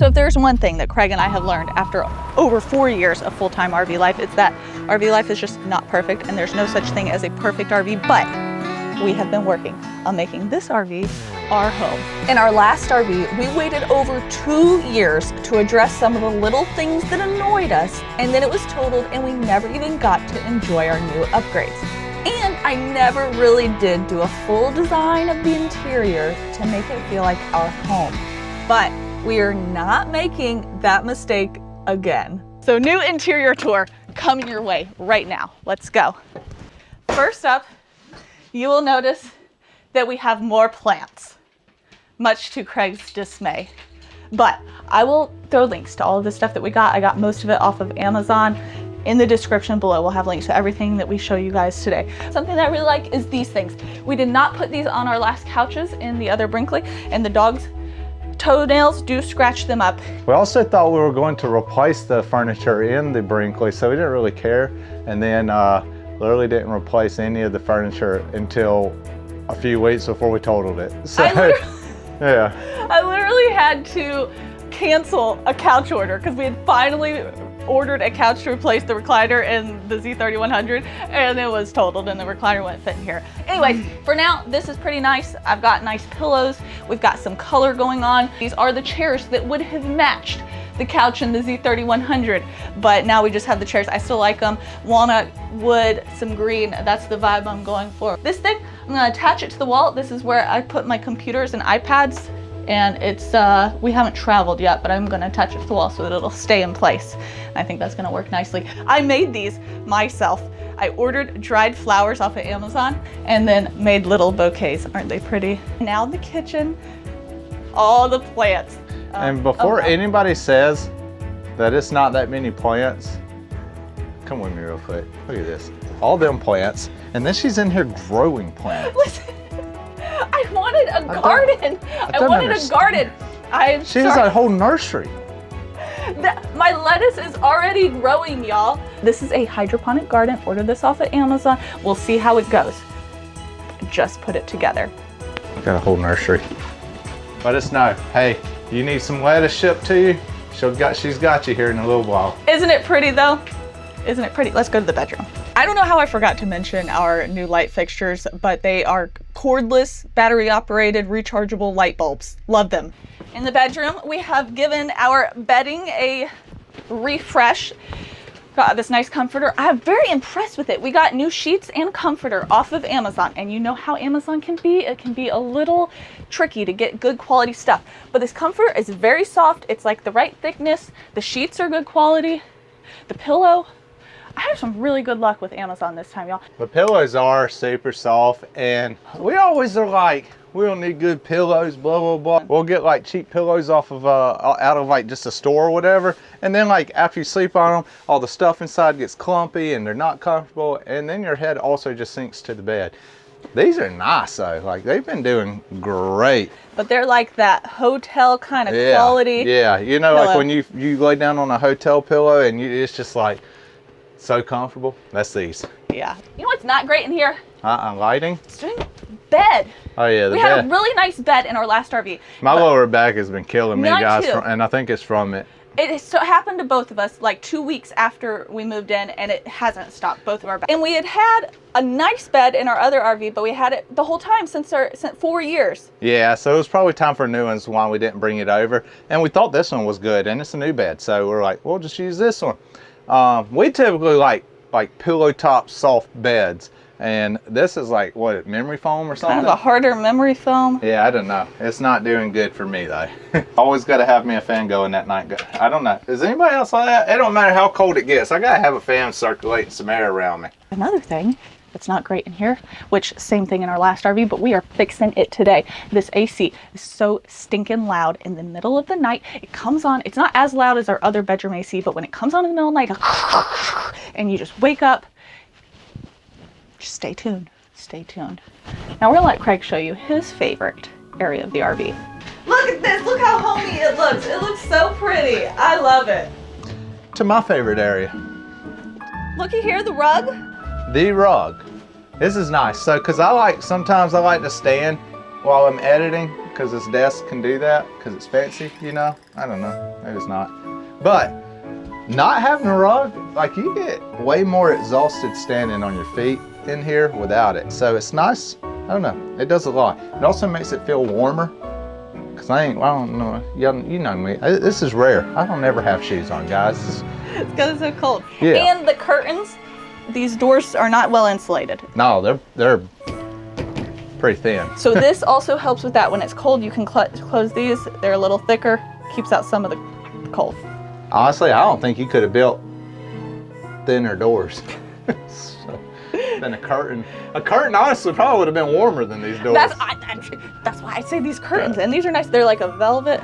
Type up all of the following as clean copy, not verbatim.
So if there's one thing that Craig and I have learned after over 4 years of full-time RV life, it's that RV life is just not perfect and there's no such thing as a perfect RV, but we have been working on making this RV our home. In our last RV, we waited over 2 years to address some of the little things that annoyed us, and then it was totaled and we never even got to enjoy our new upgrades. And I never really did do a full design of the interior to make it feel like our home. But we are not making that mistake again. So new interior tour coming your way right now. Let's go. First up, you will notice that we have more plants, much to Craig's dismay. But I will throw links to all of the stuff that we got. I got most of it off of Amazon. In the description below, we'll have links to everything that we show you guys today. Something that I really like is these things. We did not put these on our last couches in the other Brinkley, and the dogs' toenails do scratch them up. We also thought we were going to replace the furniture in the Brinkley, so we didn't really care. And then literally didn't replace any of the furniture until a few weeks before we totaled it. So, I literally had to cancel a couch order because we had finally ordered a couch to replace the recliner in the Z3100, and it was totaled and the recliner wouldn't fit in here. Anyways, for now, this is pretty nice. I've got nice pillows. We've got some color going on. These are the chairs that would have matched the couch in the Z3100, but now we just have the chairs. I still like them. Walnut wood, some green, that's the vibe I'm going for. This thing, I'm gonna attach it to the wall. This is where I put my computers and iPads, and it's, we haven't traveled yet, but I'm gonna attach it to the wall so that it'll stay in place. And I think that's gonna work nicely. I made these myself. I ordered dried flowers off of Amazon and then made little bouquets. Aren't they pretty? Now the kitchen, all the plants. And before anybody says that it's not that many plants, come with me real quick. Look at this. All them plants. And then she's in here growing plants. Listen, I wanted a garden. I wanted a garden. She has a whole nursery. My lettuce is already growing, y'all. This is a hydroponic garden. Ordered this off of Amazon. We'll see how it goes. Just put it together. I got a whole nursery. Let us know. Hey, you need some lettuce shipped to you? She's got you here in a little while. Isn't it pretty though? Isn't it pretty? Let's go to the bedroom. I don't know how I forgot to mention our new light fixtures, but they are cordless, battery operated, rechargeable light bulbs. Love them. In the bedroom, we have given our bedding a refresh. Got this nice comforter. I'm very impressed with it. We got new sheets and comforter off of Amazon, and you know how Amazon can be. It can be a little tricky to get good quality stuff, but this comforter is very soft. It's like the right thickness. The sheets are good quality. The pillow, I have some really good luck with Amazon this time, y'all. The pillows are super soft, and we always are like, we don't need good pillows, blah, blah, blah. We'll get like cheap pillows off of, out of like just a store or whatever. And then like after you sleep on them, all the stuff inside gets clumpy and they're not comfortable. And then your head also just sinks to the bed. These are nice though, like they've been doing great. But they're like that hotel kind of quality. Yeah, you know, pillow. like when you lay down on a hotel pillow and it's just like so comfortable. That's these. Yeah. You know what's not great in here? Lighting? Bed. Oh yeah, we had a really nice bed in our last RV. My lower back has been killing me, guys, too. And I think it's from it. It so happened to both of us like 2 weeks after we moved in, and it hasn't stopped, both of our beds. And we had a nice bed in our other RV, but we had it the whole time since 4 years. Yeah, so it was probably time for new ones why we didn't bring it over. And we thought this one was good, and it's a new bed, so we're like, we'll just use this one. We typically like pillow top soft beds. And this is like, what, memory foam or something? Kind of a harder memory foam. Yeah, I don't know. It's not doing good for me though. Always got to have me a fan going that night. I don't know. Is anybody else like that? It don't matter how cold it gets. I got to have a fan circulating some air around me. Another thing that's not great in here, which same thing in our last RV, but we are fixing it today. This AC is so stinking loud in the middle of the night. It comes on, it's not as loud as our other bedroom AC, but when it comes on in the middle of the night, and you just wake up, just stay tuned, stay tuned. Now we're gonna let Craig show you his favorite area of the RV. Look at this, look how homey it looks. It looks so pretty, I love it. To my favorite area. Looky here, the rug. The rug. This is nice. So, cause sometimes I like to stand while I'm editing because this desk can do that because it's fancy, you know? I don't know, maybe it's not. But not having a rug, like you get way more exhausted standing on your feet in here without it. So it's nice, I don't know, it does a lot. It also makes it feel warmer. Cause I don't know, you know me, this is rare. I don't ever have shoes on, guys. It's because it's so cold. Yeah. And the curtains, these doors are not well insulated. No, they're pretty thin. So this also helps with that. When it's cold, you can close these. They're a little thicker, keeps out some of the cold. Honestly, I don't think you could have built thinner doors. Than a curtain. A curtain honestly probably would have been warmer than these doors. That's why I say these curtains, and these are nice. They're like a velvet.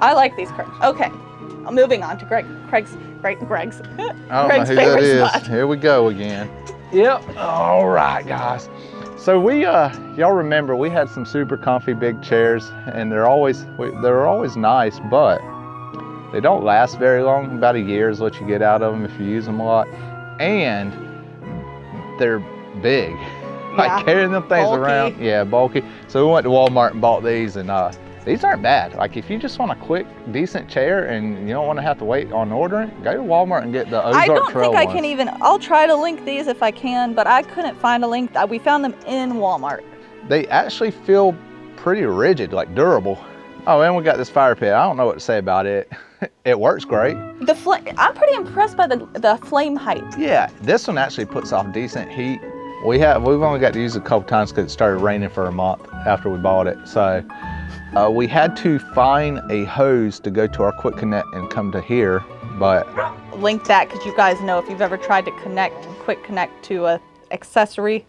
I like these curtains. Okay, I'm moving on to Craig's I don't know who that is. spot. Here we go again. Yep. All right, guys. So we, y'all remember we had some super comfy big chairs, and they're always nice, but they don't last very long. About a year is what you get out of them if you use them a lot, and they're big. Like carrying them things bulky. around. Yeah, bulky. So we went to Walmart and bought these, and these aren't bad. Like if you just want a quick, decent chair and you don't want to have to wait on ordering, go to Walmart and get the Ozark I don't Trail think I ones. can even, I'll try to link these if I can, but I couldn't find a link. We found them in Walmart. They actually feel pretty rigid, like durable. Oh, and we got this fire pit. I don't know what to say about it. It works great. I'm pretty impressed by the flame height. Yeah, this one actually puts off decent heat. We've only got to use it a couple times because it started raining for a month after we bought it. So we had to find a hose to go to our quick connect and come to here, but Link that because you guys know if you've ever tried to quick connect to a accessory,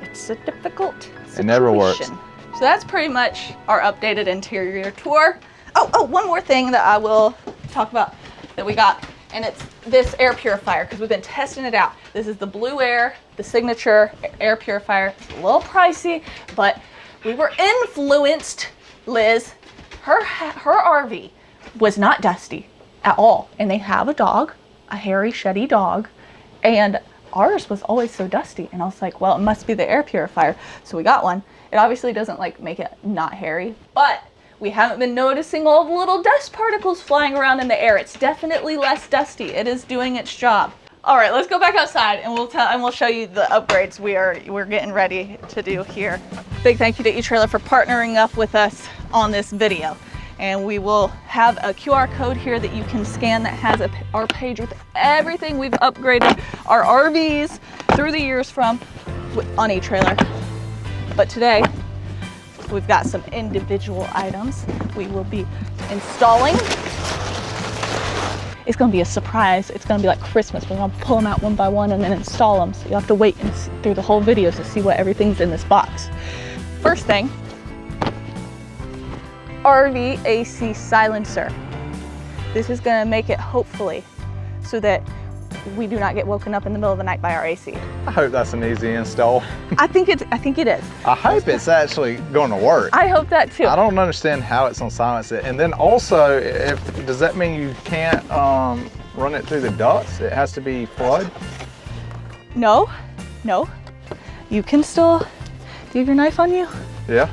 it's a difficult situation. It never works. So that's pretty much our updated interior tour. Oh, one more thing that I will talk about that we got, and it's this air purifier because we've been testing it out. This is the Blue Air, the signature air purifier. It's a little pricey, but we were influenced. Liz, her RV was not dusty at all, and they have a dog, a hairy, sheddy dog, and ours was always so dusty. And I was like, well, it must be the air purifier. So we got one. It obviously doesn't like make it not hairy, but we haven't been noticing all the little dust particles flying around in the air. It's definitely less dusty. It is doing its job. All right, let's go back outside and we'll show you the upgrades we're getting ready to do here. Big thank you to eTrailer for partnering up with us on this video. And we will have a QR code here that you can scan that has our page with everything we've upgraded our RVs through the years from on eTrailer. But today, we've got some individual items we will be installing. It's gonna be a surprise. It's gonna be like Christmas. We're gonna pull them out one by one and then install them. So you'll have to wait and see through the whole video to see what everything's in this box. First thing, RV AC silencer. This is gonna make it hopefully so that we do not get woken up in the middle of the night by our AC. I hope that's an easy install. I think it is. I hope it's actually going to work. I hope that too. I don't understand how it's on silence it. And then also, does that mean you can't run it through the ducts? It has to be flood? No. You can still, do you have your knife on you? Yeah.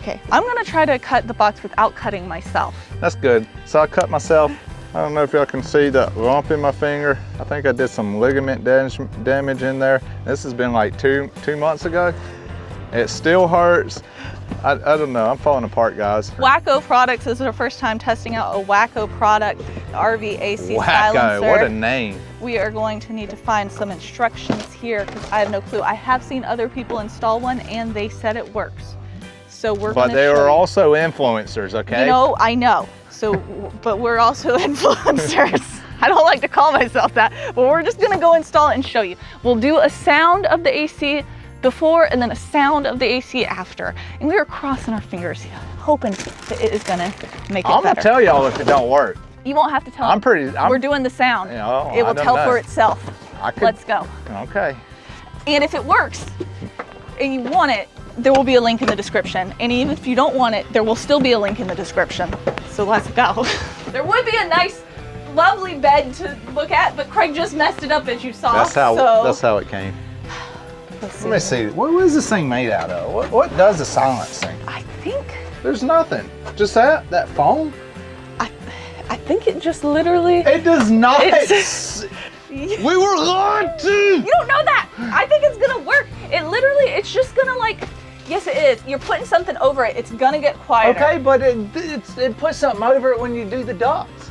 Okay, I'm gonna try to cut the box without cutting myself. That's good. So I cut myself. I don't know if y'all can see that lump in my finger. I think I did some ligament damage in there. This has been like two months ago. It still hurts. I don't know, I'm falling apart, guys. Wacko Products, this is our first time testing out a Wacko product, the RV AC silencer. Wacko, what a name. We are going to need to find some instructions here because I have no clue. I have seen other people install one and they said it works. So we're But they are also influencers, okay? You know, I know. So, but we're also influencers. I don't like to call myself that, but we're just gonna go install it and show you. We'll do a sound of the AC before and then a sound of the AC after. And we are crossing our fingers here, hoping that it is gonna make it better. I'm gonna tell y'all if it don't work. You won't have to tell me. We're doing the sound. You know, it will tell for itself. Let's go. Okay. And if it works and you want it, there will be a link in the description. And even if you don't want it, there will still be a link in the description. So let's go. There would be a nice, lovely bed to look at, but Craig just messed it up as you saw. That's how it came. Let me see. What is this thing made out of? What does the silence thing? I think There's nothing. Just that foam. I think it just literally. It does not. We were lied to. You don't know that. I think it's gonna work. It's just gonna like. Yes, it is. You're putting something over it. It's gonna get quieter. Okay, but it puts something over it when you do the ducts.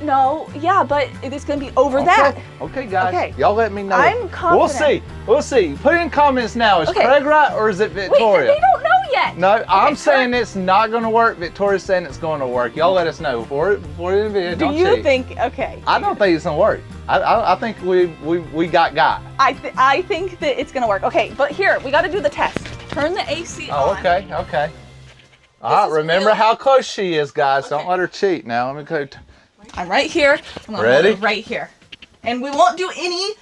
No, yeah, but it's gonna be over that. Okay, guys. Okay. Y'all let me know. I'm confident. We'll see. Put in comments now. Is Okay. Craig right or is it Victoria? Wait, they don't know yet. No, I'm saying it's not gonna work. Victoria's saying it's gonna work. Y'all let us know before the video. Do you think? Okay. I don't think it's gonna work. I think we got. I think that it's gonna work. Okay, but here we got to do the test. Turn the AC on. Oh, okay. All right. Remember real. how close she is, guys. Okay. Don't let her cheat. Now let me go. I'm right here. I'm gonna Ready? hold it right here, and we won't do any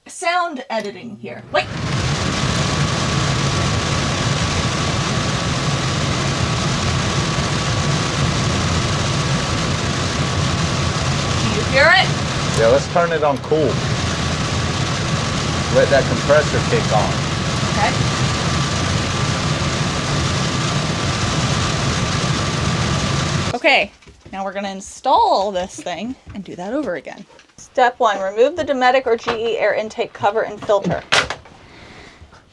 sound editing here. Wait. Do you hear it? Yeah, let's turn it on cool. Let that compressor kick on. Okay. Okay, now we're gonna install this thing and do that over again. Step 1, remove the Dometic or GE air intake cover and filter.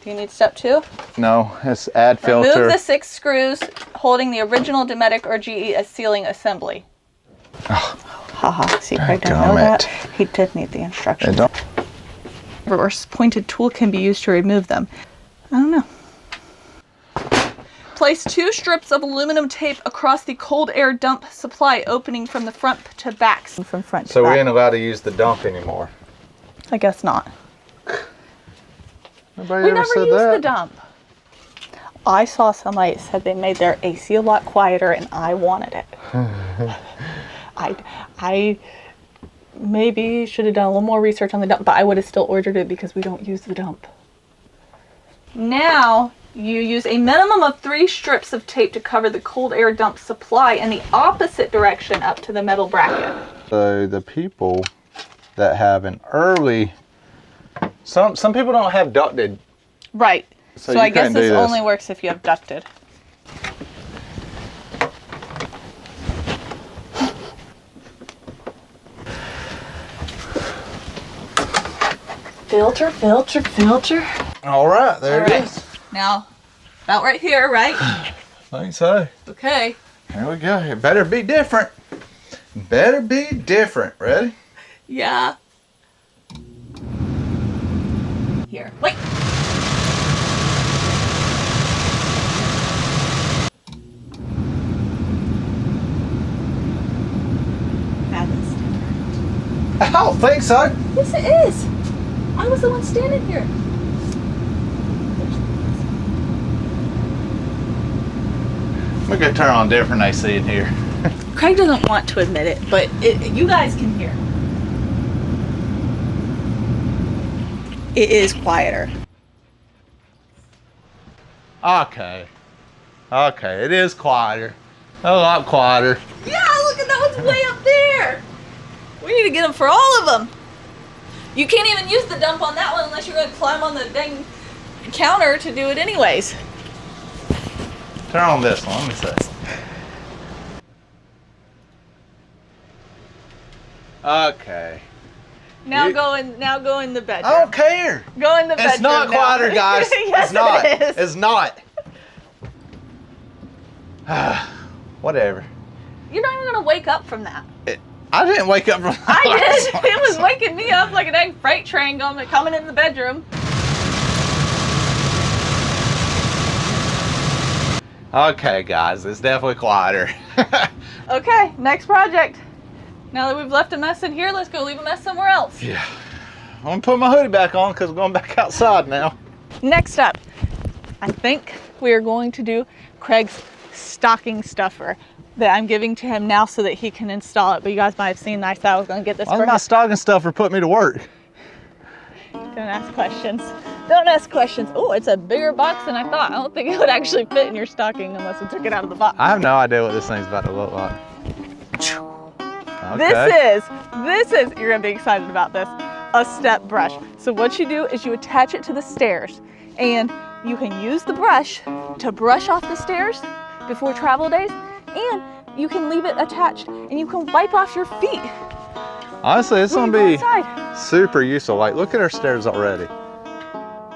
Do you need step 2? No, it's add filter. Remove the 6 screws holding the original Dometic or GE as sealing assembly. Oh. Haha, see, Craig didn't know that. He did need the instructions. Reverse pointed tool can be used to remove them. I don't know. Place 2 strips of aluminum tape across the cold air dump supply opening from the front to back. From front to So back. we ain't allowed to use the dump anymore. I guess not. Nobody We ever never said used that. the dump. I saw somebody said they made their AC a lot quieter and I wanted it. I maybe should have done a little more research on the dump, but I would have still ordered it because we don't use the dump. Now, you use a minimum of 3 strips of tape to cover the cold air dump supply in the opposite direction up to the metal bracket. So the people that have an early, some people don't have ducted. Right. So you I guess couldn't do this this. only works if you have ducted. Filter, filter, filter. All right, there it is. Now, about right here, right? I think so. Okay. Here we go. It better be different. Better be different. Ready? Yeah. Here. Wait. That is different. I don't think so. Yes, it is. I was the one standing here. We're gonna turn on different AC in here. Craig doesn't want to admit it, but you guys can hear. It is quieter. Okay. Okay, it is quieter. A lot quieter. Yeah, look at that one's way up there. We need to get them for all of them. You can't even use the dump on that one unless you're going to climb on the dang counter to do it anyways. Turn on this one, let me see. Okay. Now You- go in the bedroom. I don't care. Go in the bedroom. It's not now. quieter, guys. Yes, it's not. It is. It's not. Whatever. You're not even going to wake up from that. I didn't wake up from I did. It was waking me up like a dang freight train coming in the bedroom. Okay, guys, it's definitely quieter. Okay, next project. Now that we've left a mess in here, let's go leave a mess somewhere else. Yeah. I'm gonna put my hoodie back on because we're going back outside now. Next up, I think we are going to do Craig's stocking stuffer that I'm giving to him now so that he can install it. But you guys might have seen I said I was going to get this Why for my him. stocking stuffer put me to work? Don't ask questions. Don't ask questions. Oh, it's a bigger box than I thought. I don't think it would actually fit in your stocking unless we took it out of the box. I have no idea what this thing's about to look like. Okay. This is, you're gonna be excited about this, a step brush. So what you do is you attach it to the stairs and you can use the brush to brush off the stairs before travel days, and you can leave it attached and you can wipe off your feet. Honestly, it's when gonna you be go outside. super useful. Like, look at our stairs already.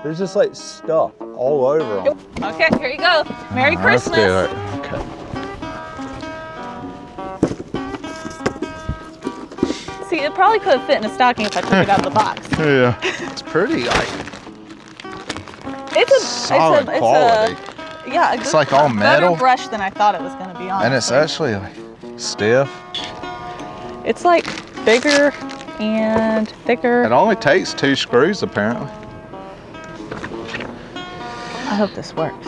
There's just like stuff all over them. Okay, here you go. Merry Christmas. Let's do it. Okay. See, it probably could have fit in a stocking if I took it out of the box. Yeah. It's pretty, like, solid quality. Yeah, It's like all metal. Better brush than I thought it was going to be on. And it's actually like stiff. It's like bigger and thicker. It only takes 2 screws apparently. I hope this works.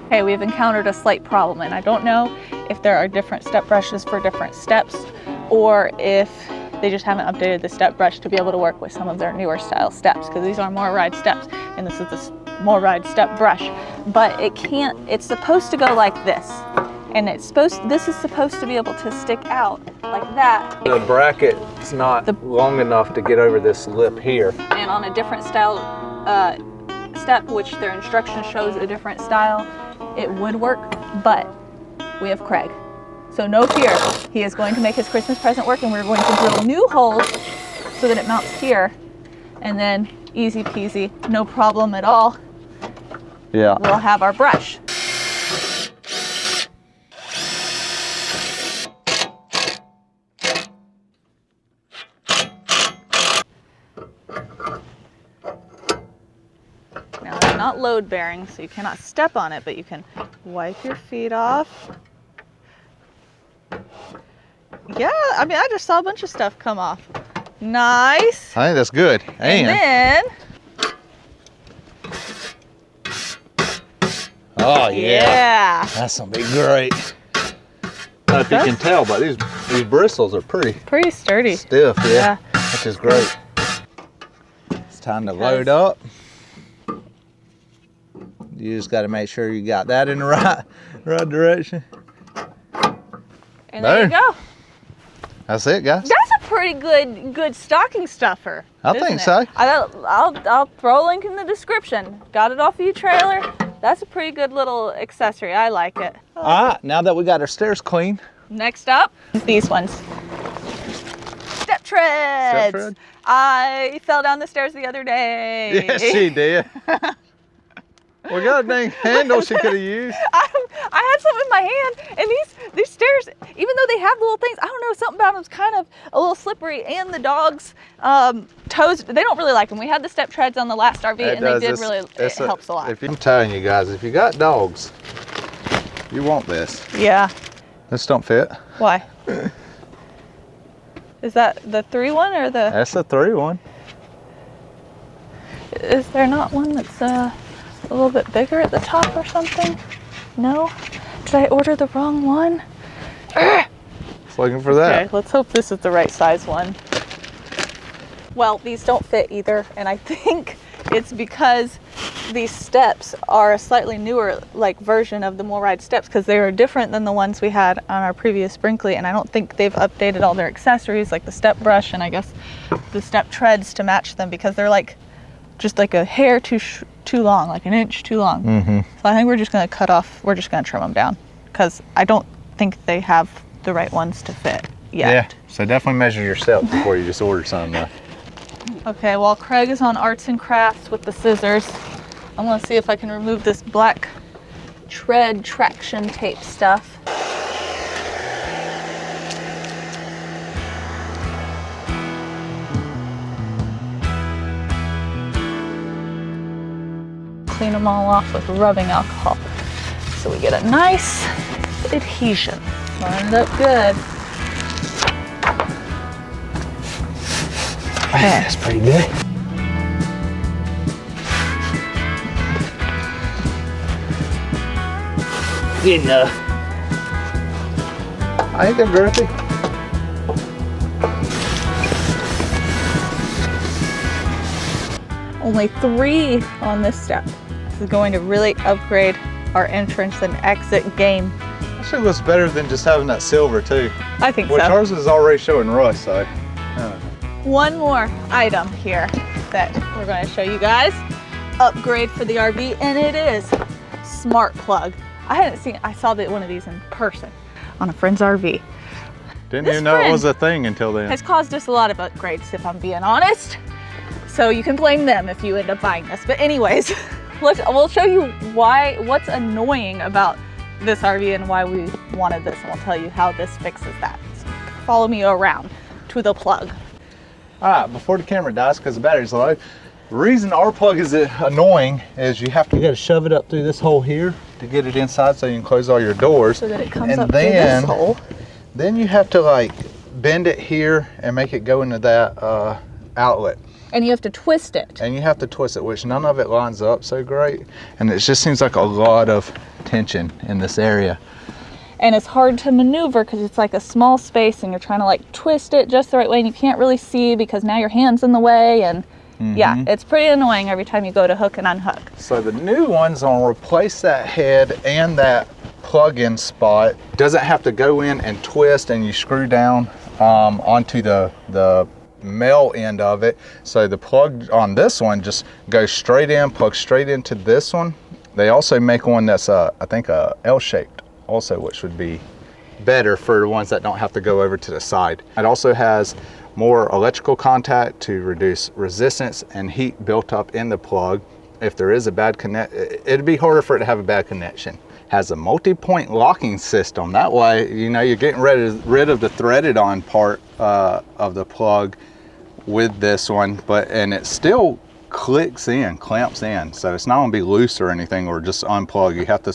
Hey, we've encountered a slight problem, and I don't know if there are different step brushes for different steps, or if they just haven't updated the step brush to be able to work with some of their newer style steps, because these are more ride steps, and this is the more ride step brush. But it can't, it's supposed to go like this, and this is supposed to be able to stick out like that. The bracket's not long enough to get over this lip here. And on a different style step, which their instruction shows a different style, it would work, but we have Craig. So no fear, he is going to make his Christmas present work, and we're going to drill new holes so that it mounts here, and then easy peasy, no problem at all. Yeah. We'll have our brush. Now they're not load bearing, so you cannot step on it, but you can wipe your feet off. Yeah, I mean, I just saw a bunch of stuff come off. Nice. I think that's good. And then, oh yeah. That's gonna be great. I don't know if you can tell, but these bristles are pretty sturdy. Stiff, yeah. Which is great. It's time to load up. You just got to make sure you got that in the right direction. And there you go. That's it, guys. That's a pretty good stocking stuffer. I think so. I'll throw a link in the description. Got it off of your trailer. That's a pretty good little accessory. I like it. All right, now that we got our stairs clean. Next up, these ones. Step treads. I fell down the stairs the other day. Yes, she did. We got a dang handle she could have used. I had something in my hand, and these stairs, even though they have little things, I don't know, something about them's kind of a little slippery, and the dogs' toes, they don't really like them. We had the step treads on the last RV, and they did really, it helps a lot. I'm telling you guys, if you got dogs, you want this. Yeah. This don't fit. Why? Is that the 3 one or the? That's the 3 one. Is there not one that's a little bit bigger at the top or something? No? Did I order the wrong one? Just looking for that. Okay, let's hope this is the right size one. Well, these don't fit either, and I think it's because these steps are a slightly newer version of the MORryde steps, because they are different than the ones we had on our previous Brinkley, and I don't think they've updated all their accessories like the step brush and I guess the step treads to match them, because they're just like a hair too long, like an inch too long. Mm-hmm. So I think we're just going to trim them down, because I don't think they have the right ones to fit yet. Yeah, so definitely measure yourself before you just order something. Okay, while Craig is on arts and crafts with the scissors, I'm going to see if I can remove this black tread traction tape stuff. Clean them all off with rubbing alcohol so we get a nice adhesion. Lined up good. Okay. That's pretty good. Good enough. I think they're girthy. Only 3 on this step. This is going to really upgrade our entrance and exit game. Actually looks better than just having that silver too. I think Which so. ours is already showing rust, so. One more item here that we're going to show you guys. Upgrade for the RV, and it is smart plug. I saw one of these in person on a friend's RV. Didn't even know it was a thing until then. Has caused us a lot of upgrades, if I'm being honest. So you can blame them if you end up buying this. But anyways, we'll show you what's annoying about this RV and why we wanted this, and we'll tell you how this fixes that. So follow me around to the plug. All right, before the camera dies because the battery's low, the reason our plug is annoying is you have to shove it up through this hole here to get it inside so you can close all your doors. So that it comes up through this hole. Then you have to like bend it here and make it go into that outlet. And you have to twist it. And you have to twist it, which none of it lines up so great. And it just seems like a lot of tension in this area. And it's hard to maneuver because it's like a small space and you're trying to like twist it just the right way and you can't really see because now your hand's in the way. And yeah, it's pretty annoying every time you go to hook and unhook. So the new one's gonna replace that head and that plug-in spot. Doesn't have to go in and twist and you screw down onto the male end of it. So the plug on this one just goes straight in, plugs straight into this one. They also make one that's I think L-shaped also, which would be better for the ones that don't have to go over to the side. It also has more electrical contact to reduce resistance and heat built up in the plug. If there is a bad it'd be harder for it to have a bad connection. Has a multi-point locking system. That way, you know, you're getting rid of the threaded on part of the plug with this one, and it still clamps in. So it's not gonna be loose or anything or just unplug. You have to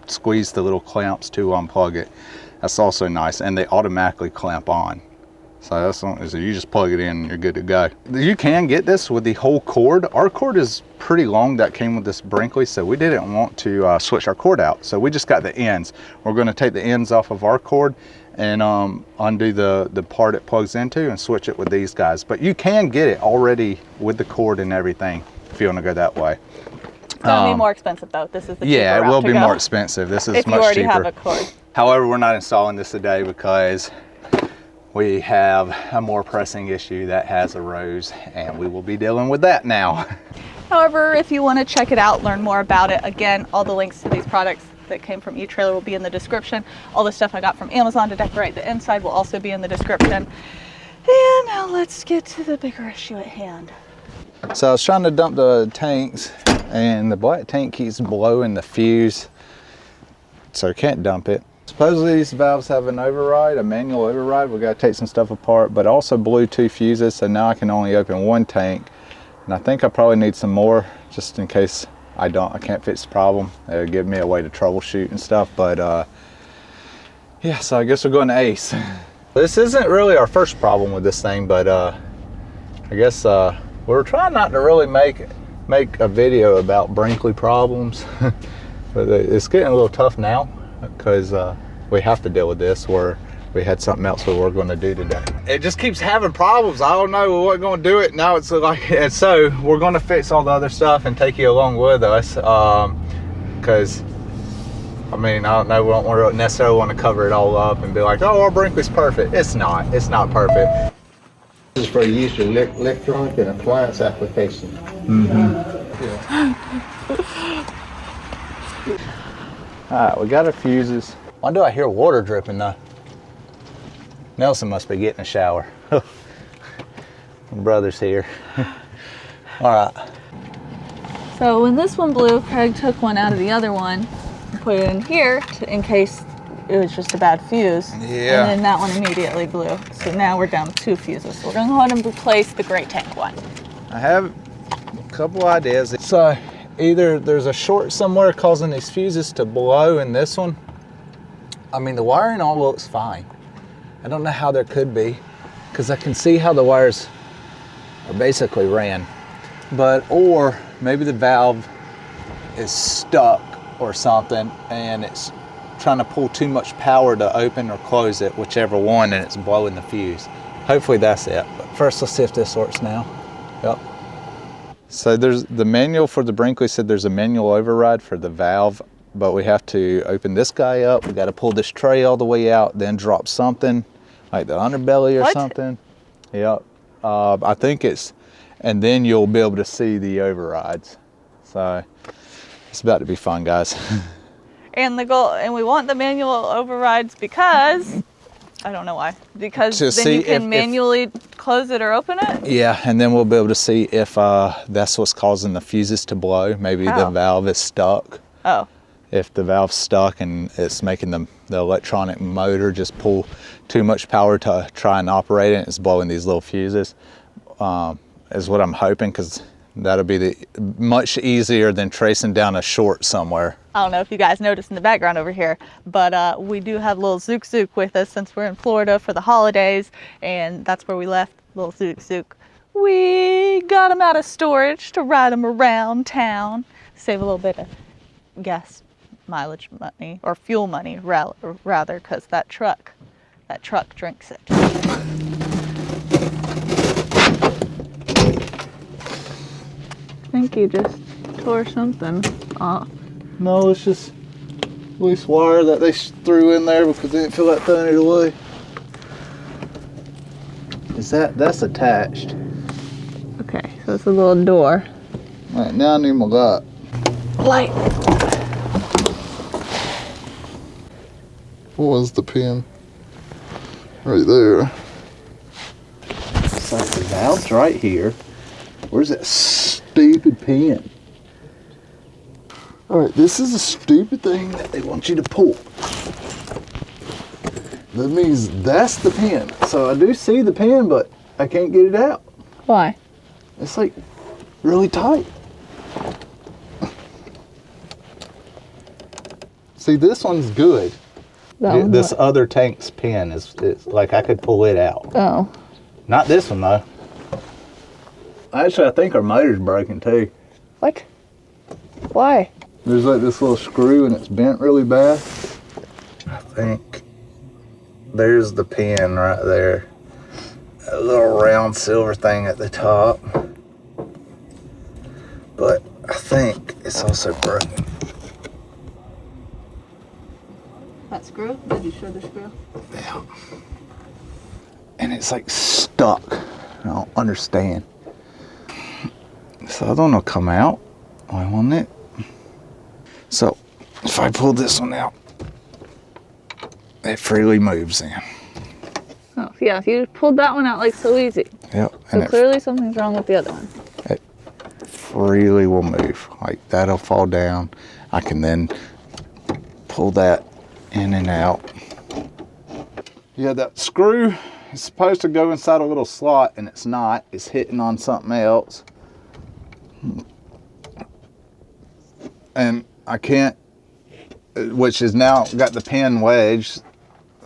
squeeze the little clamps to unplug it. That's also nice, and they automatically clamp on. So you just plug it in and you're good to go. You can get this with the whole cord. Our cord is pretty long that came with this Brinkley, so we didn't want to switch our cord out. So we just got the ends. We're gonna take the ends off of our cord and undo the part it plugs into and switch it with these guys. But you can get it already with the cord and everything if you wanna go that way. It's gonna be more expensive though. This is the cheaper Yeah, it route will to be go more expensive. This is much cheaper. if you already have a cord. However, we're not installing this today because we have a more pressing issue that has arose, and we will be dealing with that now. However, if you want to check it out, learn more about it, again, all the links to these products that came from eTrailer will be in the description. All the stuff I got from Amazon to decorate the inside will also be in the description. And now let's get to the bigger issue at hand. So I was trying to dump the tanks, and the black tank keeps blowing the fuse, so I can't dump it. Supposedly these valves have an override, a manual override. We got to take some stuff apart, but also blew 2 fuses, so now I can only open 1 tank. And I think I probably need some more just in case I can't fix the problem. It'll give me a way to troubleshoot and stuff, but yeah, so I guess we're going to Ace. This isn't really our first problem with this thing, but I guess we're trying not to really make a video about Brinkley problems, but it's getting a little tough now because we have to deal with this where we had something else we were going to do today. It just keeps having problems. I don't know, we weren't going to do it. Now it's like, and so we're going to fix all the other stuff and take you along with us because I mean, I don't know, we don't necessarily want to cover it all up and be like, oh, our Brinkley's perfect. It's not perfect. This is for use for electronic and appliance application. All right, we got our fuses. Why do I hear water dripping though? Nelson must be getting a shower. My brother's here. All right. So when this one blew, Craig took one out of the other one and put it in here in case it was just a bad fuse. Yeah. And then that one immediately blew. So now we're down 2 fuses. So we're gonna go ahead and replace the gray tank one. I have a couple ideas. So either there's a short somewhere causing these fuses to blow in this one. I mean, the wiring all looks fine. I don't know how there could be because I can see how the wires are basically ran. Or maybe the valve is stuck or something and it's trying to pull too much power to open or close it, whichever one, and it's blowing the fuse. Hopefully that's it. But first, let's see if this works now. Yep. So there's the manual for the Brinkley said there's a manual override for the valve, but we have to open this guy up. We got to pull this tray all the way out, then drop something like the underbelly or something. Yep. I think it's, and then you'll be able to see the overrides. So it's about to be fun, guys. And we want the manual overrides because I don't know why. Because To then see you can if- manually close it or open it? Yeah, and then we'll be able to see if that's what's causing the fuses to blow. Maybe How? the valve is stuck. Oh. If the valve's stuck and it's making the electronic motor just pull too much power to try and operate it, it's blowing these little fuses, is what I'm hoping, because that'll be much easier than tracing down a short somewhere. I don't know if you guys noticed in the background over here, but we do have little Zook Zook with us since we're in Florida for the holidays, and that's where we left little Zook Zook. We got him out of storage to ride him around town, save a little bit of gas mileage money, or fuel money rather, because that truck drinks it. I think you just tore something off. No, it's just loose wire that they threw in there because they didn't feel like throwing it away. That's attached. Okay, so it's a little door. All right, now I need my light. Light. What was the pin? Right there. It's like the valve's right here. Where's that stupid pin? All right, this is a stupid thing that they want you to pull. That means that's the pin. So I do see the pin, but I can't get it out. Why? It's like really tight. See, this one's good. This other tank's pin is like I could pull it out. Oh. Not this one though. Actually, I think our motor's broken too. What? Why? There's like this little screw and it's bent really bad. I think there's the pin right there. A little round silver thing at the top. But I think it's also broken. That screw? Did you show the screw? Yeah. And it's like stuck. I don't understand. So I don't know, come out. I want it. So if I pull this one out, it freely moves in. Oh, yeah, you pulled that one out like so easy. Yep. So And clearly something's wrong with the other one. it freely will move. Like that'll fall down. I can then pull that in and out. Yeah, that screw is supposed to go inside a little slot and it's not. It's hitting on something else. And I can't, which is now got the pin wedged.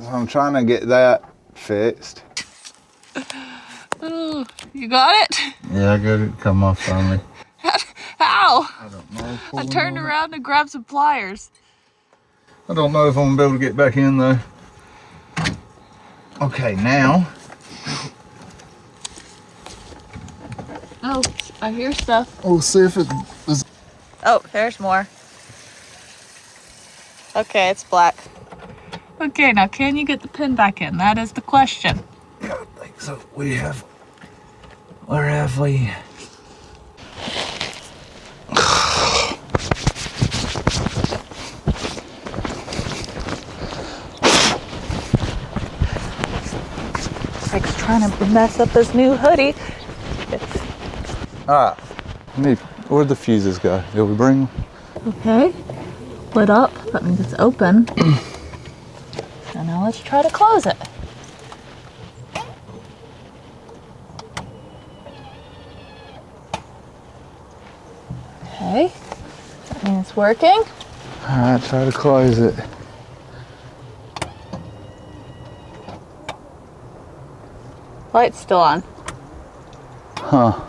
So I'm trying to get that fixed. Oh, you got it? Yeah, I got it come off on me. How? I don't know. I turned around and grabbed some pliers. I don't know if I'm gonna be able to get back in though. Okay, now. Oh, I hear stuff. We'll see if it is. Oh, there's more. Okay, it's black. Okay, now can you get the pin back in? That is the question. Yeah, I think so. Where have we? Mike's trying to mess up his new hoodie. Alright. Where'd the fuses go? Did we bring them? Okay, lit up. That means it's open. So now let's try to close it. Okay, that means it's working. Alright, try to close it. Light's still on. Huh.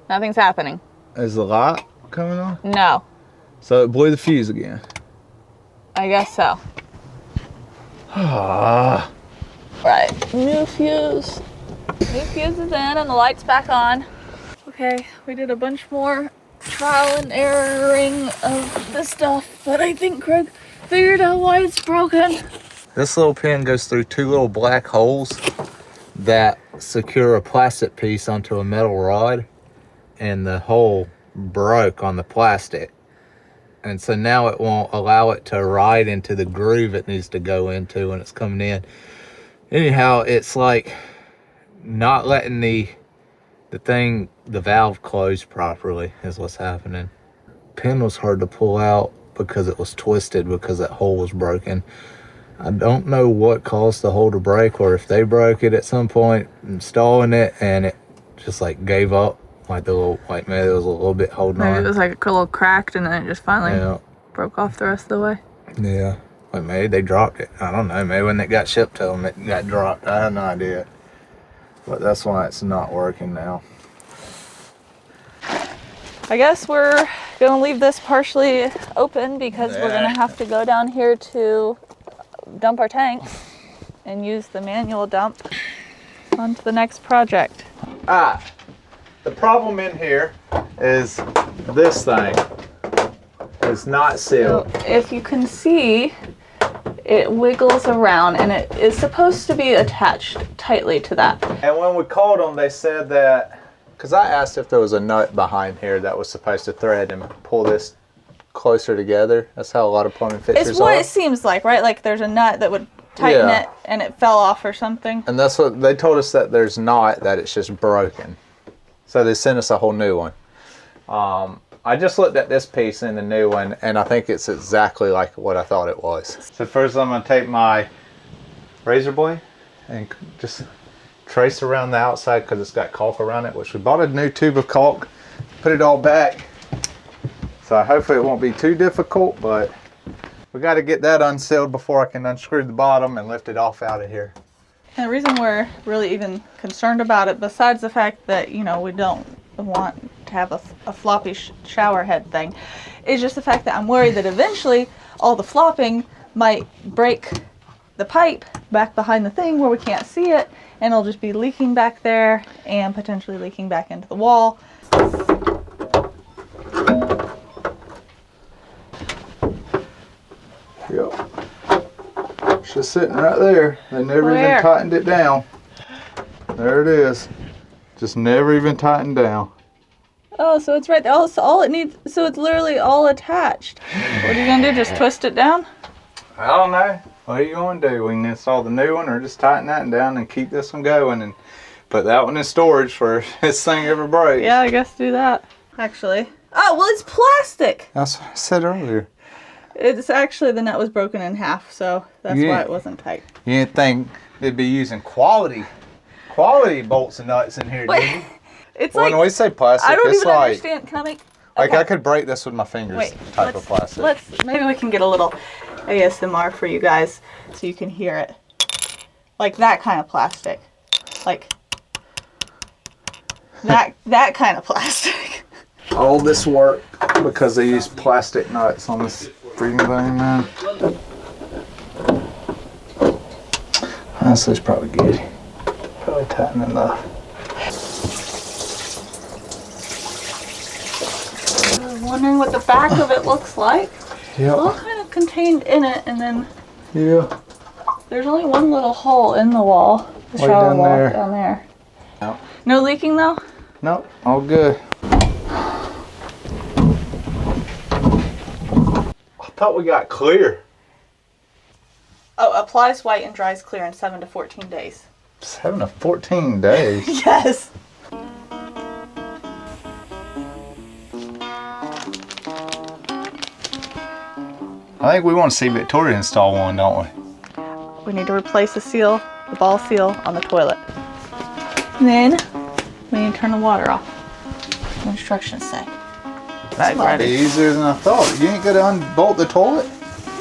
Nothing's happening. Is the light coming on? No, So it blew the fuse again. I guess so. Ah. Right, new fuse. New fuse is in and the light's back on. Okay, we did a bunch more trial and erroring of this stuff, but I think Craig figured out why it's broken. This little pin goes through two little black holes that secure a plastic piece onto a metal rod, and the hole broke on the plastic. And so now it won't allow it to ride into the groove it needs to go into when it's coming in. Anyhow, it's like not letting the valve close properly is what's happening. Pin was hard to pull out because it was twisted because that hole was broken. I don't know what caused the hole to break, or if they broke it at some point installing it and it just like gave up. Like maybe it was a little bit holding on. Maybe it was like a little cracked and then it just finally broke off the rest of the way. Yeah. Like maybe they dropped it. I don't know. Maybe when it got shipped to them, it got dropped. I have no idea. But that's why it's not working now. I guess we're gonna leave this partially open because we're gonna have to go down here to dump our tanks and use the manual dump onto the next project. The problem in here is this thing is not sealed. So if you can see, it wiggles around and it is supposed to be attached tightly to that. And when we called them, they said that, because I asked if there was a nut behind here that was supposed to thread and pull this closer together. That's how a lot of plumbing fixtures are. It's what it seems like, right? Like there's a nut that would tighten it and it fell off or something. And that's what they told us, that there's not, that it's just broken. So they sent us a whole new one. I just looked at this piece in the new one, and I think it's exactly like what I thought it was. So first I'm gonna take my razor blade and just trace around the outside because it's got caulk around it, which we bought a new tube of caulk, put it all back. So hopefully it won't be too difficult, but we got to get that unsealed before I can unscrew the bottom and lift it off out of here. And the reason we're really even concerned about it, besides the fact that, you know, we don't want to have a floppy shower head thing, is just the fact that I'm worried that eventually all the flopping might break the pipe back behind the thing where we can't see it, and it'll just be leaking back there and potentially leaking back into the wall. Yep. It's just sitting right there. They never even tightened it down. There it is. Just never even tightened down. Oh, so it's right there. Oh, so all it needs, so it's literally all attached. What are you gonna do? Just twist it down? I don't know. What are you going to do? We can install the new one or just tighten that down and keep this one going and put that one in storage for if this thing ever breaks. Yeah, I guess do that. Actually. Oh, well, it's plastic. That's what I said earlier. It's actually, the nut was broken in half, so that's why it wasn't tight. You didn't think they'd be using quality bolts and nuts in here, did you? It's When we say plastic, I don't it's even like, understand. Can I make... like Okay. I could break this with my fingers type of plastic. Maybe we can get a little ASMR for you guys so you can hear it. Like that kind of plastic. Like that kind of plastic. All this work because they use plastic nuts on this freaking thing, man. This is probably good. Probably tighten enough. I was wondering what the back of it looks like. Yeah. It's all kind of contained in it, and then there's only one little hole in the wall. The shower wall down there. No. No leaking though? Nope, all good. I thought we got clear. Oh, applies white and dries clear in 7 to 14 days. 7 to 14 days. Yes. I think we want to see Victoria install one, don't we? We need to replace the seal, the ball seal on the toilet. And then we need to turn the water off. The instructions say. That might be easier than I thought. You ain't gonna unbolt the toilet?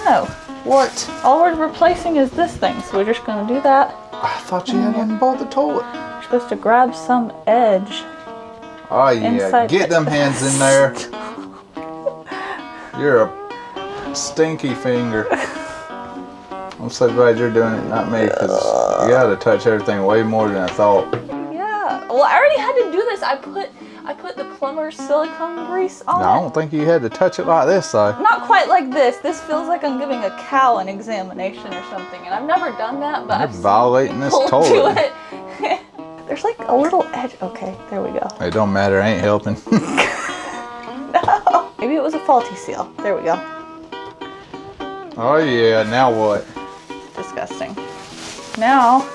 No. What? All we're replacing is this thing, so we're just gonna do that. I thought you had to unbolt the toilet. You're supposed to grab some edge. Oh yeah, get them hands in there. You're a stinky finger. I'm so glad you're doing it, not me, because you gotta touch everything way more than I thought. Yeah. Well, I already had to do this. I put the plumber's silicone grease on it. No, I don't think you had to touch it like this, though. Not quite like this. This feels like I'm giving a cow an examination or something, and I've never done that, but You're violating this pulled toilet. to it. There's like a little edge. Okay, there we go. It don't matter, I ain't helping. No. Maybe it was a faulty seal. There we go. Oh yeah, now what? Disgusting. Now,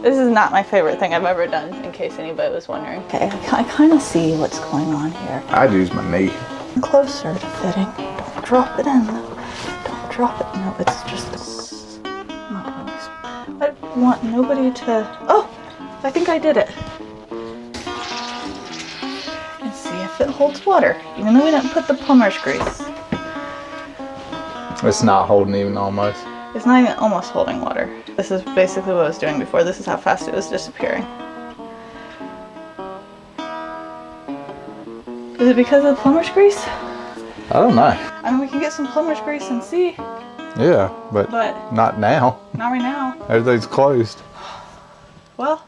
this is not my favorite thing I've ever done, in case anybody was wondering. Okay, I kind of see what's going on here. I'd use my knee. Closer to fitting. Don't drop it in though. Don't drop it. No, it's just not really. I want nobody to. Oh, I think I did it. And see if it holds water, even though we didn't put the plumber's grease. It's not holding even almost. It's not even almost holding water. This is basically what I was doing before. This is how fast it was disappearing. Is it because of the plumber's grease? I don't know. I mean, we can get some plumber's grease and see. Yeah, but not now. Not right now. Everything's closed. Well,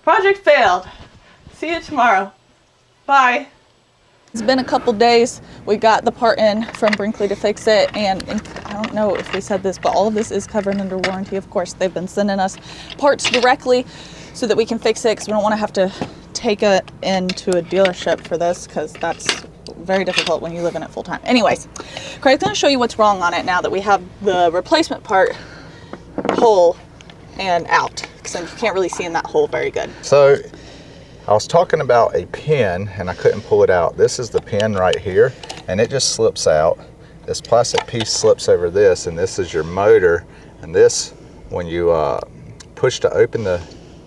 project failed. See you tomorrow. Bye. It's been a couple days. We got the part in from Brinkley to fix it, and I don't know if we said this, but all of this is covered under warranty. Of course, they've been sending us parts directly so that we can fix it, because we don't want to have to take it into a dealership for this, because that's very difficult when you live in it full time. Anyways, Craig's going to show you what's wrong on it now that we have the replacement part whole and out, because you can't really see in that hole very good. So I was talking about a pin and I couldn't pull it out. This is the pin right here, and it just slips out. This plastic piece slips over this, and this is your motor. And this, when you push to open the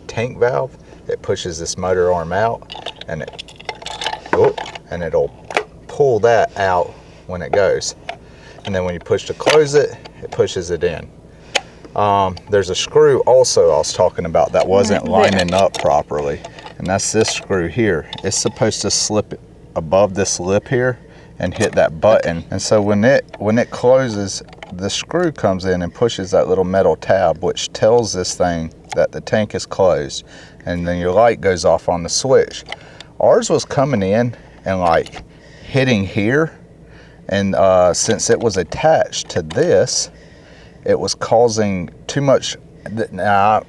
tank valve, it pushes this motor arm out, and it'll pull that out when it goes. And then when you push to close it, it pushes it in. There's a screw also I was talking about that wasn't lining up properly, and that's this screw here. It's supposed to slip above this lip here and hit that button. And so when it closes, the screw comes in and pushes that little metal tab, which tells this thing that the tank is closed, and then your light goes off on the switch. Ours was coming in and like hitting here, and since it was attached to this, it was causing too much. Now,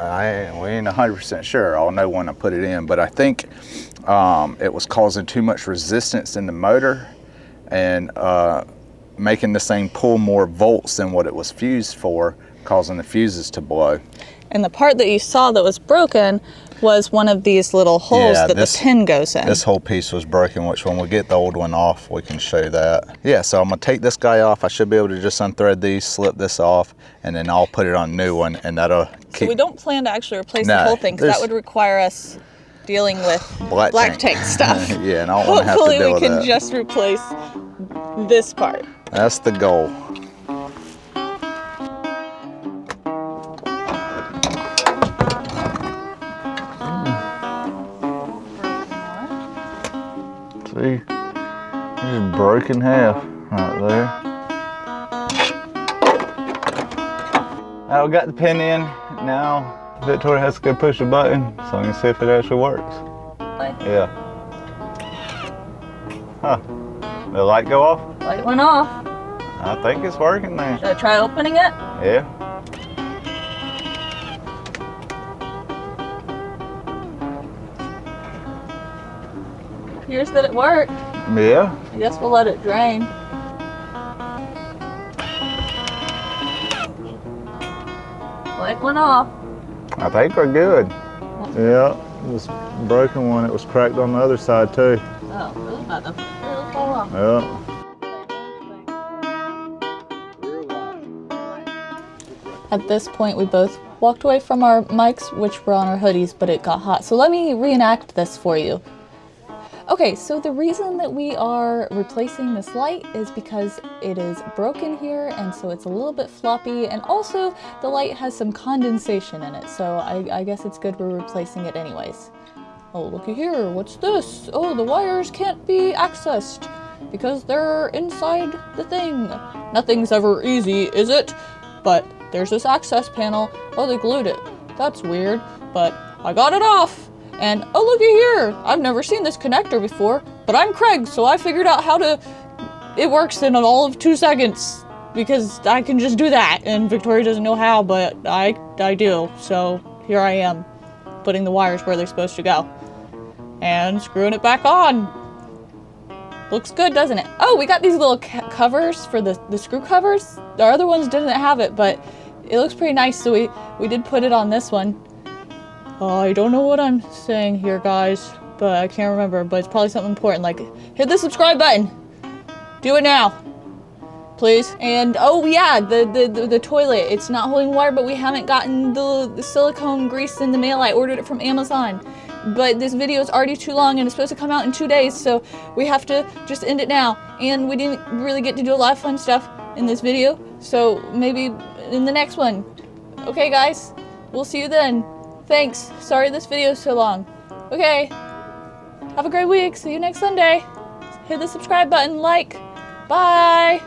we ain't 100% sure. I'll know when I put it in, but I think it was causing too much resistance in the motor and making this thing pull more volts than what it was fused for, causing the fuses to blow. And the part that you saw that was broken was one of these little holes that the pin goes in. This whole piece was broken, which when we get the old one off, we can show that. Yeah, so I'm gonna take this guy off. I should be able to just unthread these, slip this off, and then I'll put it on a new one, and that'll keep... So we don't plan to actually replace the whole thing, because that would require us dealing with black tank stuff. Yeah, and I don't want to have to deal with that. Hopefully we can just replace this part. That's the goal. See, it's just broke in half right there. I got the pin in. Now Victoria has to go push the button so I can see if it actually works. Yeah. Huh. Did the light go off? Light went off. I think it's working now. Should I try opening it? Yeah. Appears that it worked. Yeah. I guess we'll let it drain. Light went off. I think we're good. Yeah, this broken one, it was cracked on the other side too. Oh, it was about to really fall off. Yeah. At this point, we both walked away from our mics, which were on our hoodies, but it got hot. So let me reenact this for you. Okay, so the reason that we are replacing this light is because it is broken here, and so it's a little bit floppy, and also the light has some condensation in it, so I guess it's good we're replacing it anyways. Oh, looky here, what's this? Oh, the wires can't be accessed because they're inside the thing. Nothing's ever easy, is it? But there's this access panel. Oh, they glued it. That's weird, but I got it off. And oh, looky here, I've never seen this connector before, but I'm Craig, so I figured out how to, it works in all of 2 seconds, because I can just do that, and Victoria doesn't know how, but I do, so here I am. putting the wires where they're supposed to go. And screwing it back on. Looks good, doesn't it? Oh, we got these little covers for the screw covers. The other ones didn't have it, but it looks pretty nice, so we did put it on this one. I don't know what I'm saying here, guys, but I can't remember, but it's probably something important, like hit the subscribe button. Do it now, please. And oh yeah, the toilet, it's not holding water, but we haven't gotten the silicone grease in the mail. I ordered it from Amazon. But this video is already too long and it's supposed to come out in 2 days, so we have to just end it now. And we didn't really get to do a lot of fun stuff in this video, so maybe in the next one. Okay guys, we'll see you then. Thanks, sorry this video is so long. Okay, have a great week, see you next Sunday. Hit the subscribe button, like, bye.